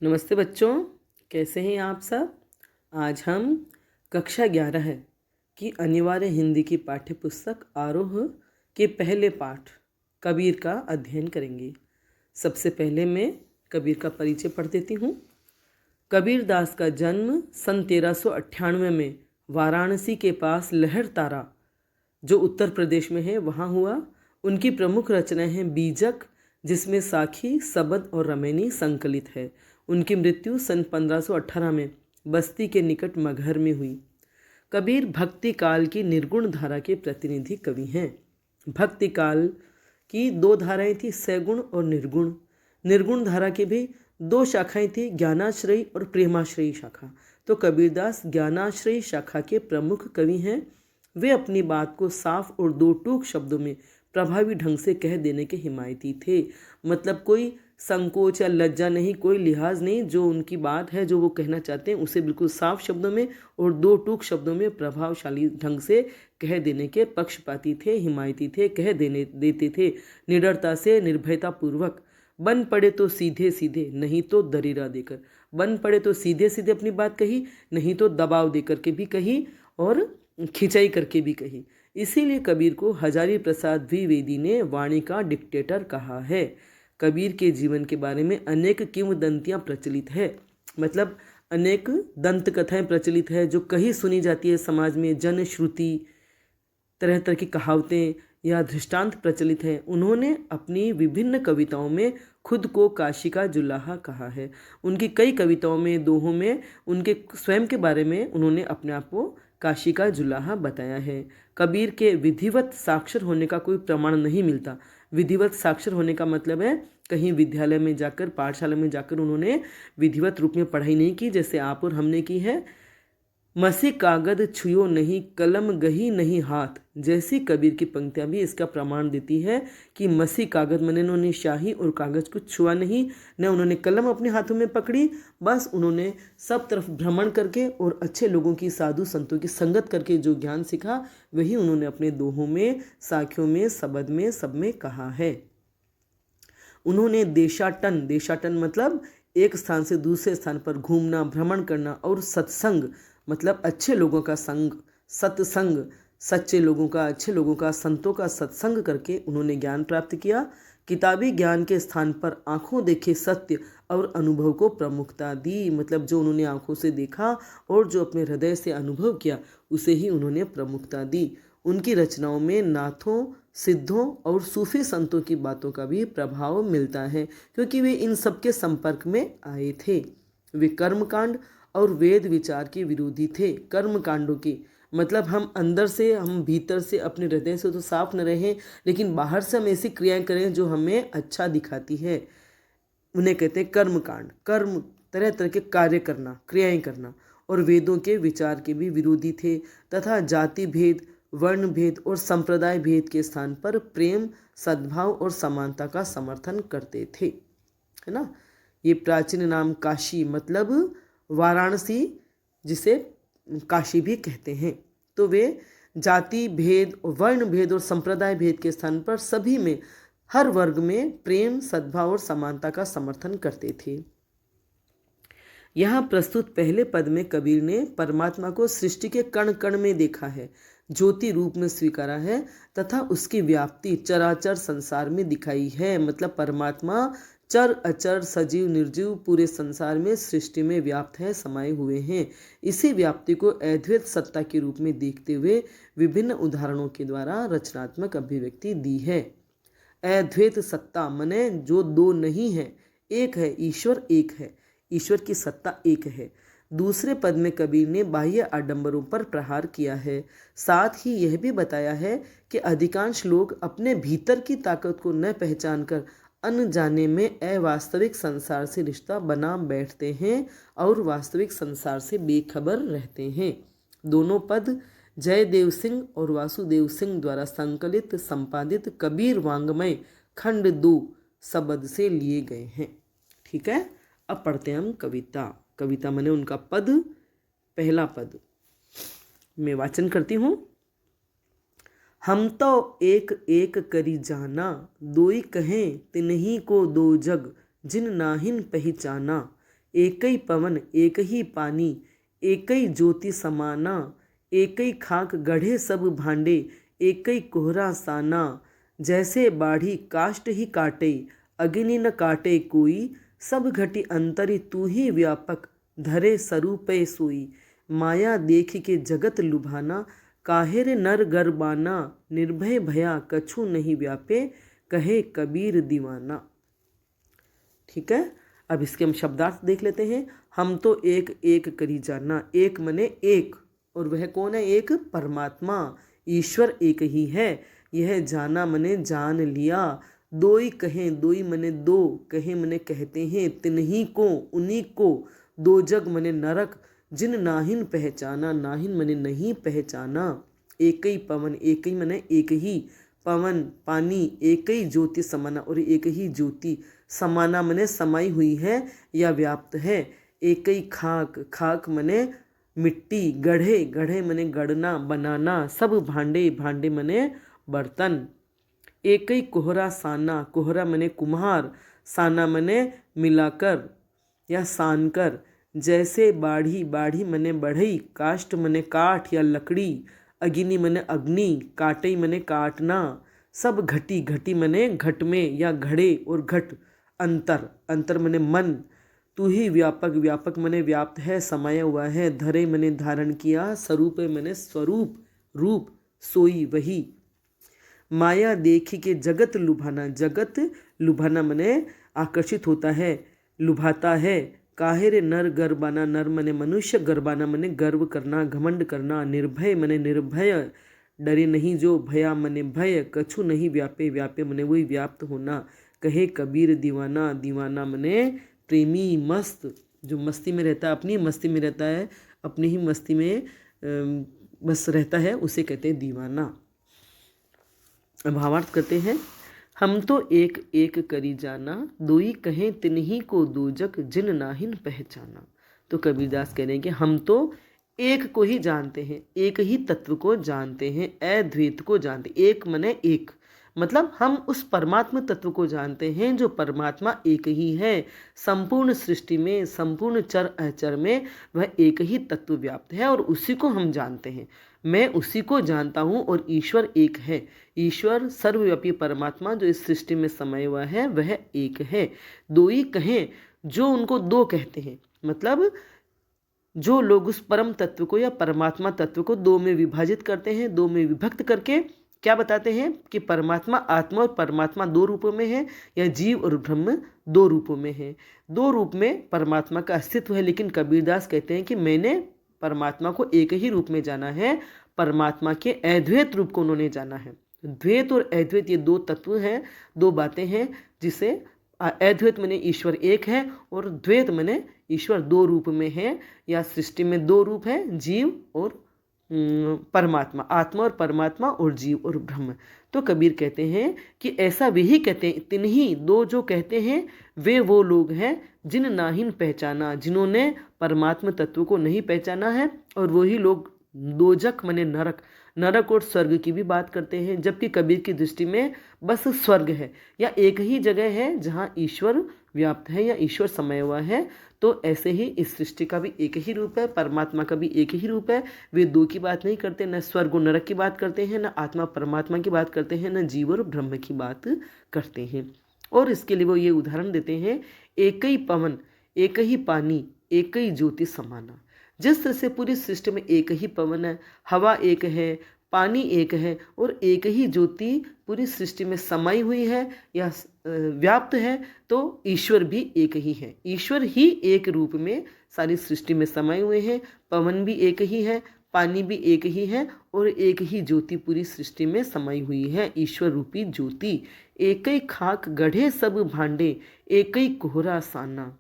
नमस्ते बच्चों, कैसे हैं आप सब। आज हम कक्षा 11 की अनिवार्य हिंदी की पाठ्य पुस्तक आरोह के पहले पाठ कबीर का अध्ययन करेंगे। सबसे पहले मैं कबीर का परिचय पढ़ देती हूँ। कबीर दास का जन्म सन 1398 में वाराणसी के पास लहरतारा, जो उत्तर प्रदेश में है, वहाँ हुआ। उनकी प्रमुख रचनाएं हैं बीजक, जिसमें साखी, सबद और रमैनी संकलित है। उनकी मृत्यु सन 1518 में बस्ती के निकट मगहर में हुई। कबीर भक्ति काल की निर्गुण धारा के प्रतिनिधि कवि हैं। भक्ति काल की दो धाराएं थी, सैगुण और निर्गुण। निर्गुण धारा की भी दो शाखाएं थी, ज्ञानाश्रयी और प्रेमाश्रयी शाखा। तो कबीरदास ज्ञानाश्रयी शाखा के प्रमुख कवि हैं। वे अपनी बात को साफ और दो टूक शब्दों में प्रभावी ढंग से कह देने के हिमायती थे। मतलब कोई संकोच या लज्जा नहीं, कोई लिहाज नहीं। जो उनकी बात है, जो वो कहना चाहते हैं, उसे बिल्कुल साफ शब्दों में और दो टूक शब्दों में प्रभावशाली ढंग से कह देने के पक्षपाती थे, हिमायती थे, कह देते थे निडरता से, निर्भयता पूर्वक। बन पड़े तो सीधे सीधे, नहीं तो दरीरा देकर। बन पड़े तो सीधे सीधे अपनी बात कही, नहीं तो दबाव देकर के भी कही और खिंचाई करके भी कही। इसीलिए कबीर को हजारी प्रसाद द्विवेदी ने वाणी का डिक्टेटर कहा है। कबीर के जीवन के बारे में अनेक किंवदंतियाँ प्रचलित है। मतलब अनेक दंत कथाएं प्रचलित है, जो कहीं सुनी जाती है समाज में। जनश्रुति, तरह तरह की कहावतें या दृष्टांत प्रचलित हैं। उन्होंने अपनी विभिन्न कविताओं में खुद को काशी का जुलाहा कहा है। उनकी कई कविताओं में, दोहों में उनके स्वयं के बारे में उन्होंने अपने आप को काशी का जुलाहा बताया है। कबीर के विधिवत साक्षर होने का कोई प्रमाण नहीं मिलता। विधिवत साक्षर होने का मतलब है कहीं विद्यालय में जाकर, पाठशाला में जाकर उन्होंने विधिवत रूप में पढ़ाई नहीं की, जैसे आप और हमने की है। मसी कागद छुयो नहीं, कलम गही नहीं हाथ, जैसी कबीर की पंक्तियां भी इसका प्रमाण देती है कि मसी कागज मैंने उन्होंने शाही और कागज को छुआ नहीं, न उन्होंने कलम अपने हाथों में पकड़ी। बस उन्होंने सब तरफ भ्रमण करके और अच्छे लोगों की, साधु संतों की संगत करके जो ज्ञान सीखा, वही उन्होंने अपने दोहों में, साखियों में, सबद में, सब में कहा है। उन्होंने देशाटन, देशाटन मतलब एक स्थान से दूसरे स्थान पर घूमना, भ्रमण करना, और सत्संग मतलब अच्छे लोगों का संग, सत्संग, सच्चे लोगों का, अच्छे लोगों का, संतों का सत्संग करके उन्होंने ज्ञान प्राप्त किया। किताबी ज्ञान के स्थान पर आंखों देखे सत्य और अनुभव को प्रमुखता दी। मतलब जो उन्होंने आंखों से देखा और जो अपने हृदय से अनुभव किया, उसे ही उन्होंने प्रमुखता दी। उनकी रचनाओं में नाथों, सिद्धों और सूफी संतों की बातों का भी प्रभाव मिलता है, क्योंकि वे इन सब के संपर्क में आए थे। वे कर्मकांड और वेद विचार के विरोधी थे। कर्म कांडों के मतलब हम अंदर से, हम भीतर से, अपने हृदय से तो साफ न रहें, लेकिन बाहर से हम ऐसी क्रियाएं करें जो हमें अच्छा दिखाती है, उन्हें कहते हैं कर्म कांड। कर्म तरह तरह के कार्य करना, क्रियाएं करना। और वेदों के विचार के भी विरोधी थे, तथा जाति भेद, वर्ण भेद और संप्रदाय भेद के स्थान पर प्रेम, सद्भाव और समानता का समर्थन करते थे, है ना। ये प्राचीन नाम काशी मतलब वाराणसी, जिसे काशी भी कहते हैं। तो वे जाति भेद, वर्ण भेद और संप्रदाय भेद के स्थान पर सभी में, हर वर्ग में प्रेम, सद्भाव और समानता का समर्थन करते थे। यहाँ प्रस्तुत पहले पद में कबीर ने परमात्मा को सृष्टि के कण कण में देखा है, ज्योति रूप में स्वीकारा है, तथा उसकी व्याप्ति चराचर संसार में दिखाई है। मतलब परमात्मा चर अचर, सजीव निर्जीव पूरे संसार में, सृष्टि में व्याप्त है, समाये हुए हैं। इसी व्याप्ति को अद्वैत सत्ता के रूप में देखते हुए विभिन्न उदाहरणों के द्वारा रचनात्मक अभिव्यक्ति दी है। अद्वैत सत्ता मने जो दो नहीं है, एक है ईश्वर, एक है ईश्वर की सत्ता, एक है। दूसरे पद में कबीर ने बाह्य आडंबरों पर प्रहार किया है। साथ ही यह भी बताया है कि अधिकांश लोग अपने भीतर की ताकत को न पहचान कर अनजाने में अवास्तविक संसार से रिश्ता बना बैठते हैं और वास्तविक संसार से बेखबर रहते हैं। दोनों पद जयदेव सिंह और वासुदेव सिंह द्वारा संकलित, संपादित कबीर वांग्मय खंड 2 सबद से लिए गए हैं। ठीक है, अब पढ़ते हैं हम कविता। कविता माने उनका पद, पहला पद मैं वाचन करती हूँ। हम तो एक एक करी जाना, दोई कहें तिन्हीं को दो जग, जिन नाहिन पहचाना। एकई पवन एक ही पानी, एकई ज्योति समाना, एकई खाक गढ़े सब भांडे, एकई कोहरा साना। जैसे बाढ़ी काष्ठ ही काटे, अग्नि न काटे कोई, सब घटी अंतरि तू ही व्यापक, धरे स्वरूपे सोई। माया देख के जगत लुभाना, काहेर नर गरबाना, निर्भय भया कछु नहीं व्यापे, कहे कबीर दीवाना। ठीक है, अब इसके हम शब्दार्थ देख लेते हैं। हम तो एक एक करी जाना, एक मने एक, और वह कौन है? एक परमात्मा, ईश्वर एक ही है। यह जाना मने जान लिया, दोई कहें, दोई मने दो, कहे मने कहते हैं, तिन्हीं को उन्हीं को, दो जग मने नरक, जिन नाहिन पहचाना, नाहिन मने नहीं पहचाना। एक ही पवन, एक ही मने एक ही, पवन पानी, एक ही ज्योति समाना, और एक ही ज्योति, समाना मने समाई हुई है या व्याप्त है। एक ही खाक, खाक मने मिट्टी, गढ़े, गढ़े मने गढ़ना बनाना, सब भांडे, भांडे मने बर्तन। एक ही कोहरा साना, कोहरा मने कुम्हार, साना मने मिलाकर या सानकर। जैसे बाढ़ी, बाढ़ी मने बढ़ई, काष्ठ मने काठ या लकड़ी, अग्नि मने अग्नि, काटई मने काटना। सब घटी, घटी मने घट में या घड़े और घट, अंतर, अंतर मने मन। तू ही व्यापक, व्यापक मने व्याप्त है, समाया हुआ है। धरे मने धारण किया, स्वरूप मने स्वरूप, रूप, सोई वही। माया देखी के जगत लुभाना, जगत लुभाना मने आकर्षित होता है, लुभाता है। काहेरे नर गर्बाना, नर मने मनुष्य, गर्बाना मने गर्व करना, घमंड करना। निर्भय मने निर्भय, डरे नहीं जो, भया मने भय, कछु नहीं व्यापे, व्यापे मने वही व्याप्त होना। कहे कबीर दीवाना, दीवाना मने प्रेमी, मस्त, जो मस्ती में रहता है, अपनी मस्ती में रहता है, अपनी ही मस्ती में बस रहता है, उसे कहते हैं दीवाना। भावार्थ करते हैं। हम तो एक एक करी जाना, दोई कहें तिन्हीं को दो जग, जिन नाहिन पहचाना। तो कबीरदास कह रहे हैं कि हम तो एक को ही जानते हैं, एक ही तत्व को जानते हैं, अद्वैत को जानते हैं। एक मने एक, मतलब हम उस परमात्मा तत्व को जानते हैं जो परमात्मा एक ही है। संपूर्ण सृष्टि में, संपूर्ण चर अचर में वह एक ही तत्व व्याप्त है और उसी को हम जानते हैं। मैं उसी को जानता हूँ और ईश्वर एक है। ईश्वर सर्वव्यापी परमात्मा जो इस सृष्टि में समाया हुआ है वह एक है। दो ही कहें, जो उनको दो कहते हैं, मतलब जो लोग उस परम तत्व को या परमात्मा तत्व को दो में विभाजित करते हैं, दो में विभक्त करके क्या बताते हैं कि परमात्मा, आत्मा और परमात्मा दो रूपों में है, या जीव और ब्रह्म दो रूपों में है। दो रूप में परमात्मा का अस्तित्व है, लेकिन कबीरदास कहते हैं कि मैंने परमात्मा को एक ही रूप में जाना है। परमात्मा के अद्वैत रूप को उन्होंने जाना है। द्वैत और अद्वैत ये दो तत्व हैं, दो बातें हैं, जिसे अद्वैत माने ईश्वर एक है और द्वैत माने ईश्वर दो रूप में है, या सृष्टि में दो रूप है, जीव और परमात्मा, आत्मा और परमात्मा, और जीव और ब्रह्म। तो कबीर कहते हैं कि ऐसा वे ही कहते हैं, तिन्हीं दो जो कहते हैं वे वो लोग हैं जिन नाहिन पहचाना, जिन्होंने परमात्मा तत्व को नहीं पहचाना है, और वही लोग दोजक मने नरक, नरक और स्वर्ग की भी बात करते हैं, जबकि कबीर की दृष्टि में बस स्वर्ग है या एक ही जगह है जहाँ ईश्वर व्याप्त है या ईश्वर समाया हुआ है। तो ऐसे ही इस सृष्टि का भी एक ही रूप है, परमात्मा का भी एक ही रूप है। वे दो की बात नहीं करते, न स्वर्ग और नरक की बात करते हैं, न आत्मा परमात्मा की बात करते हैं, न जीव और ब्रह्म की बात करते हैं। और इसके लिए वो ये उदाहरण देते हैं, एक ही पवन एक ही पानी, एक ही ज्योति समाना। जिस तरह से पूरी सृष्टि में एक ही पवन है, हवा एक है, पानी एक है, और एक ही ज्योति पूरी सृष्टि में समाई हुई है या व्याप्त है, तो ईश्वर भी एक ही है। ईश्वर ही एक रूप में सारी सृष्टि में समाये हुए हैं। पवन भी एक ही है, पानी भी एक ही है, और एक ही ज्योति पूरी सृष्टि में समाई हुई है, ईश्वर रूपी ज्योति। एक ही खाक गढ़े सब भांडे, एक ही कोहरा साना।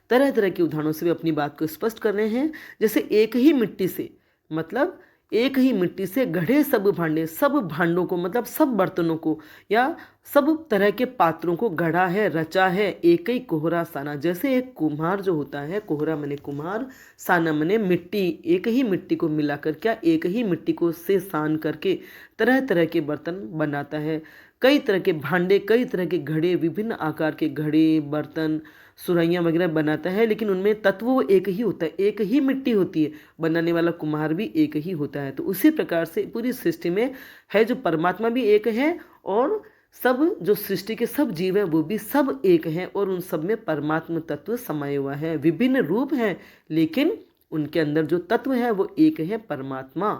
तरह तरह के उदाहरणों से वे अपनी बात को स्पष्ट कर रहे हैं। जैसे एक ही मिट्टी से, मतलब एक ही मिट्टी से गढ़े सब भांडे, सब भांडों को मतलब सब बर्तनों को या सब तरह के पात्रों को गढ़ा है, रचा है, एक ही कोहरा साना। जैसे एक कुम्हार जो होता है, कोहरा मने कुम्हार, साना मने मिट्टी, एक ही मिट्टी को मिलाकर क्या एक ही मिट्टी को से सान करके तरह तरह के बर्तन बनाता है। कई तरह के भांडे, कई तरह के घड़े, विभिन्न आकार के घड़े, बर्तन, सुराहियाँ वगैरह बनाता है, लेकिन उनमें तत्व वो एक ही होता है, एक ही मिट्टी होती है, बनाने वाला कुम्हार भी एक ही होता है। तो उसी प्रकार से पूरी सृष्टि में है जो परमात्मा भी एक है, और सब जो सृष्टि के सब जीव है वो भी सब एक हैं, और उन सब में परमात्मा तत्व समाया हुआ है। विभिन्न रूप हैं, लेकिन उनके अंदर जो तत्व है वो एक है, परमात्मा।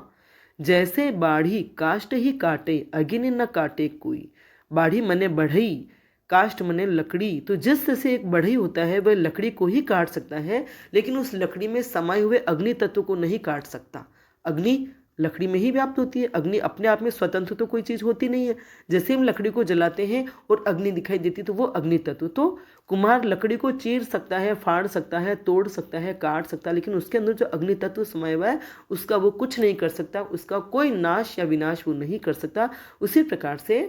जैसे बाढ़ी काष्ट ही काटे, अग्नि न काटे कोई। बाढ़ी मने बढ़ई, काष्ट मने लकड़ी। तो जिस तरह से एक बढ़ई होता है वह लकड़ी को ही काट सकता है, लेकिन उस लकड़ी में समाये हुए अग्नि तत्व को नहीं काट सकता। अग्नि लकड़ी में ही व्याप्त होती है। अग्नि अपने आप में स्वतंत्र तो कोई चीज़ होती नहीं है। जैसे हम लकड़ी को जलाते हैं और अग्नि दिखाई देती तो वो अग्नि तत्व। तो कुम्हार लकड़ी को चीर सकता है, फाड़ सकता है, तोड़ सकता है, काट सकता है, लेकिन उसके अंदर जो अग्नि तत्व समाया हुआ है उसका वो कुछ नहीं कर सकता, उसका कोई नाश या विनाश वो नहीं कर सकता। उसी प्रकार से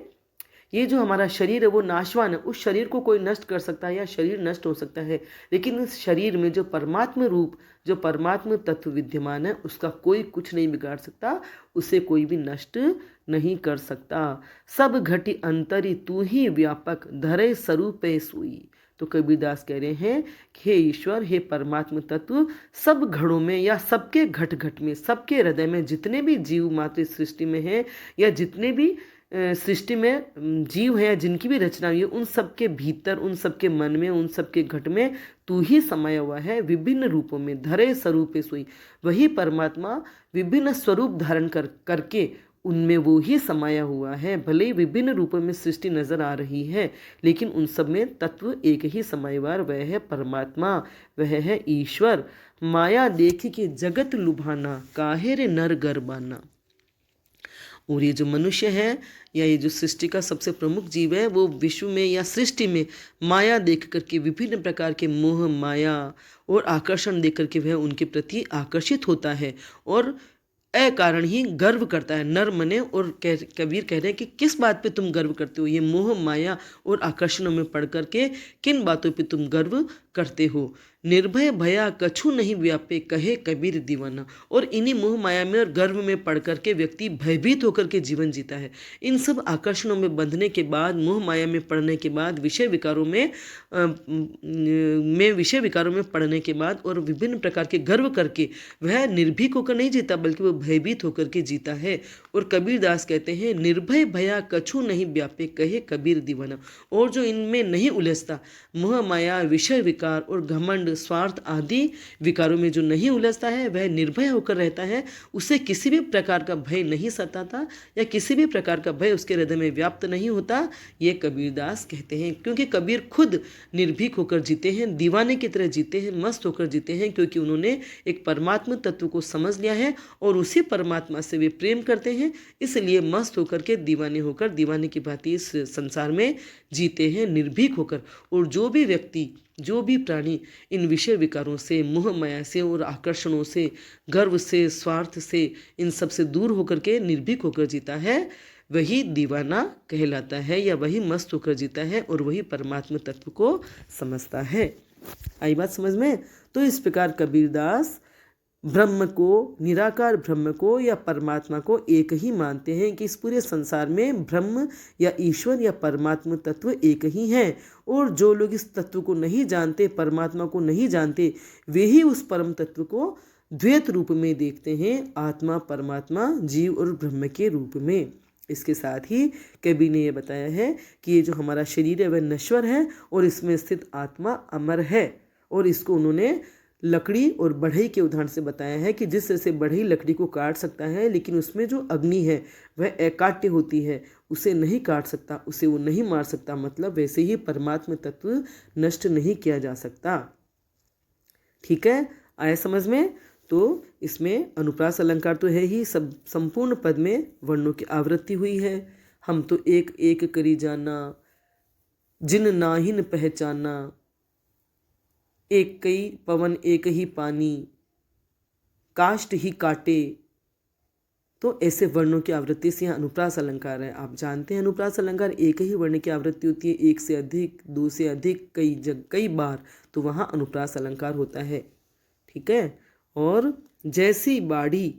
ये जो हमारा शरीर है वो नाशवान है, उस शरीर को कोई नष्ट कर सकता है या शरीर नष्ट हो सकता है, लेकिन इस शरीर में जो परमात्म रूप, जो परमात्म तत्व विद्यमान है उसका कोई कुछ नहीं बिगाड़ सकता, उसे कोई भी नष्ट नहीं कर सकता। सब घटी अंतरी तू ही व्यापक, धरे स्वरूपे सोई। तो कबीरदास कह रहे हैं कि हे ईश्वर, हे परमात्म तत्व, सब घड़ों में या सबके घट घट में, सबके हृदय में जितने भी जीव मात्र सृष्टि में हैं, या जितने भी सृष्टि में जीव हैं, जिनकी भी रचना हुई है, उन सब के भीतर, उन सब के मन में, उन सब के घट में तू ही समाया हुआ है, विभिन्न रूपों में। धरे स्वरूपे सोई, वही परमात्मा विभिन्न स्वरूप धारण करके उनमें वो ही समाया हुआ है। भले ही विभिन्न रूपों में सृष्टि नजर आ रही है, लेकिन उन सब में तत्व एक ही समाया हुआ, वह है परमात्मा, वह है ईश्वर। माया देख के जगत लुभाना, काहे रे नर गरबाना। और ये जो मनुष्य है, या ये जो सृष्टि का सबसे प्रमुख जीव है, वो विश्व में या सृष्टि में माया देख करके, विभिन्न प्रकार के मोह, माया और आकर्षण देख करके वह उनके प्रति आकर्षित होता है और अकारण ही गर्व करता है। नर मने, और कबीर कह रहे हैं कि किस बात पे तुम गर्व करते हो, ये मोह, माया और आकर्षणों में पढ़ करके किन बातों पे तुम गर्व करते हो। निर्भय भया कछु नहीं व्यापे, कहे कबीर दीवाना। और इन्हीं मोह माया में और गर्व में पढ़ करके व्यक्ति भयभीत होकर के जीवन जीता है। इन सब आकर्षणों में बंधने के बाद, मोह माया में पढ़ने के बाद, विषय विकारों में पढ़ने के बाद और विभिन्न प्रकार के गर्व करके वह निर्भीक होकर नहीं जीता, बल्कि वह भयभीत होकर के जीता है। और कबीरदास कहते हैं निर्भय भया कछु नहीं व्यापे, कहे कबीर दीवाना। और जो इनमें नहीं उलझता, मोह माया, विषय विकार और घमंड, स्वार्थ आदि विकारों में जो नहीं उलझता है, वह निर्भय होकर रहता है। उसे किसी भी प्रकार का भय नहीं सताता, या किसी भी प्रकार का भय उसके हृदय में व्याप्त नहीं होता, ये कबीरदास कहते हैं। क्योंकि कबीर खुद निर्भीक होकर जीते हैं, दीवाने की तरह जीते हैं, मस्त होकर जीते हैं, क्योंकि उन्होंने एक परमात्मा तत्व को समझ लिया है और उसी परमात्मा से वे प्रेम करते हैं। इसलिए मस्त होकर के, दीवाने होकर, दीवाने की भांति इस संसार में जीते हैं, निर्भीक होकर। और जो भी व्यक्ति, जो भी प्राणी इन विषय विकारों से, मोह माया से और आकर्षणों से, गर्व से, स्वार्थ से, इन सब से दूर होकर के निर्भीक होकर जीता है, वही दीवाना कहलाता है, या वही मस्त होकर जीता है, और वही परमात्मा तत्व को समझता है। आई बात समझ में? तो इस प्रकार कबीरदास ब्रह्म को, निराकार ब्रह्म को या परमात्मा को एक ही मानते हैं कि इस पूरे संसार में ब्रह्म या ईश्वर या परमात्मा तत्व एक ही हैं। और जो लोग इस तत्व को नहीं जानते, परमात्मा को नहीं जानते, वे ही उस परम तत्व को द्वैत रूप में देखते हैं, आत्मा, परमात्मा, जीव और ब्रह्म के रूप में। इसके साथ ही कबीर ने यह बताया है कि ये जो हमारा शरीर है वह नश्वर है और इसमें स्थित आत्मा अमर है। और इसको उन्होंने लकड़ी और बढ़ई के उदाहरण से बताया है कि जिस तरह से बढ़ई लकड़ी को काट सकता है, लेकिन उसमें जो अग्नि है वह अकाट्य होती है, उसे नहीं काट सकता, उसे वो नहीं मार सकता। मतलब वैसे ही परमात्मा तत्व नष्ट नहीं किया जा सकता। ठीक है, आया समझ में? तो इसमें अनुप्रास अलंकार तो है ही, सब संपूर्ण पद में वर्णों की आवृत्ति हुई है। हम तो एक एक करी जाना, जिन नाहिन पहचाना, एक कई पवन एक ही पानी, काष्ट ही काटे। तो ऐसे वर्णों की आवृत्ति से यहाँ अनुप्रास अलंकार है। आप जानते हैं अनुप्रास अलंकार एक ही वर्ण की आवृत्ति होती है, एक से अधिक, दो से अधिक, कई बार, तो वहाँ अनुप्रास अलंकार होता है। ठीक है। और जैसी बाड़ी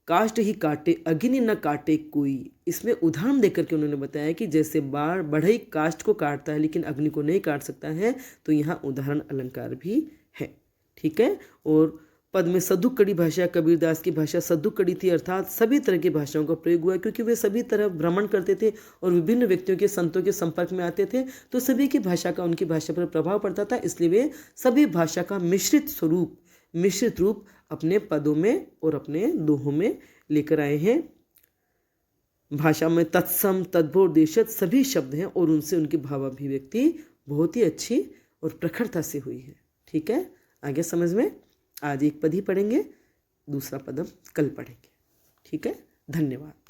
काष्ठ ही काटे अग्नि न काटे कोई। इसमें उदाहरण देकर के उन्होंने बताया कि जैसे बढ़ई काष्ठ को काटता है लेकिन अग्नि को नहीं काट सकता है, तो यहाँ उदाहरण अलंकार भी है। ठीक है। और पद में सद्दुकड़ी भाषा, कबीरदास की भाषा सद्दुकड़ी थी, अर्थात सभी तरह की भाषाओं का प्रयोग हुआ, क्योंकि वे सभी तरह भ्रमण करते थे और विभिन्न व्यक्तियों के संतों के संपर्क में आते थे, तो सभी की भाषा का उनकी भाषा पर प्रभाव पड़ता था। इसलिए वे सभी भाषा का मिश्रित रूप अपने पदों में और अपने दोहों में लेकर आए हैं। भाषा में तत्सम, तद्भव, देशज सभी शब्द हैं और उनसे उनकी भावाभिव्यक्ति बहुत ही अच्छी और प्रखरता से हुई है। ठीक है, आगे समझ में। आज एक पद ही पढ़ेंगे, दूसरा पद हम कल पढ़ेंगे। ठीक है, धन्यवाद।